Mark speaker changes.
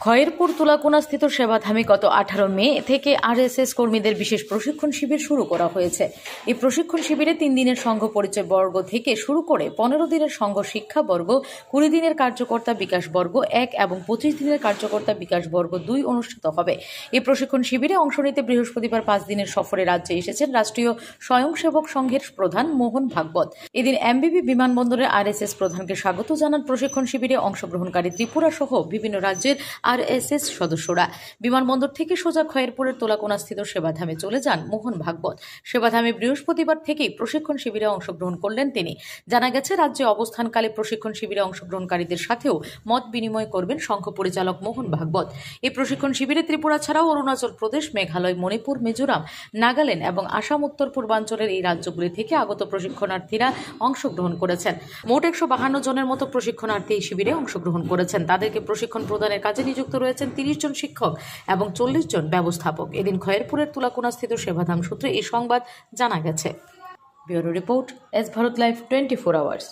Speaker 1: খয়েরপুর তুলাকোনাস্থিত সেবাধামে গত 18 মে থেকে আরএসএস কর্মীদের বিশেষ প্রশিক্ষণ শিবির শুরু করা হয়েছে। এই প্রশিক্ষণ শিবিরে 3 দিনের সংঘ পরিচয় বর্গ থেকে শুরু করে 15 দিনের সংঘ শিক্ষা বর্গ, 20 দিনের কার্যকর্তা বিকাশ বর্গ 1 এবং 25 দিনের কার্যকর্তা বিকাশ বর্গ 2 অনুষ্ঠিত হবে। এই প্রশিক্ষণ শিবিরে অংশ নিতে বৃহস্পতিবার 5 দিনের সফরে রাজ্যে এসেছেন রাষ্ট্রীয় স্বয়ংসেবক সংঘের প্রধান মোহন ভাগবত। এদিন এমবিবি বিমানবন্দরে আরএসএস প্রধানকে স্বাগত জানান প্রশিক্ষণ শিবিরে অংশগ্রহণকারী ত্রিপুরা সহ বিভিন্ন রাজ্যের আরএসএস সদস্যরা। বিমানবন্দর থেকে সোজা খয়েরপুরের তুলাকোনাস্থিত সেবাধামে চলে যান মোহন ভাগবত। সেবাধামে বৃহস্পতিবার থেকেই প্রশিক্ষণ শিবিরে অংশগ্রহণ করলেন তিনি। জানা গেছে, রাজ্যে অবস্থানকালে প্রশিক্ষণ শিবিরে অংশগ্রহণকারীদের সাথেও মত বিনিময় করবেন সংঘ পরিচালক মোহন ভাগবত। এই প্রশিক্ষণ শিবিরে ত্রিপুরা ছাড়াও অরুণাচল প্রদেশ, মেঘালয়, মণিপুর, মিজোরাম, নাগাল্যান্ড এবং আসাম উত্তর পূর্বাঞ্চলের এই রাজ্যগুলি থেকে আগত প্রশিক্ষণার্থীরা অংশগ্রহণ করেছেন। মোট 152 জনের মতো প্রশিক্ষণার্থী এই শিবিরে অংশগ্রহণ করেছেন। তাদেরকে প্রশিক্ষণ প্রদানের কাজে নিযুক্ত রয়েছেন 30 জন শিক্ষক এবং 40 জন ব্যবস্থাপক। এদিন খয়েরপুরের তুলাকোনাস্থিত সেবাধাম সূত্রে এই সংবাদ জানা গেছে। Bureau report, S Bharat live 24 hours.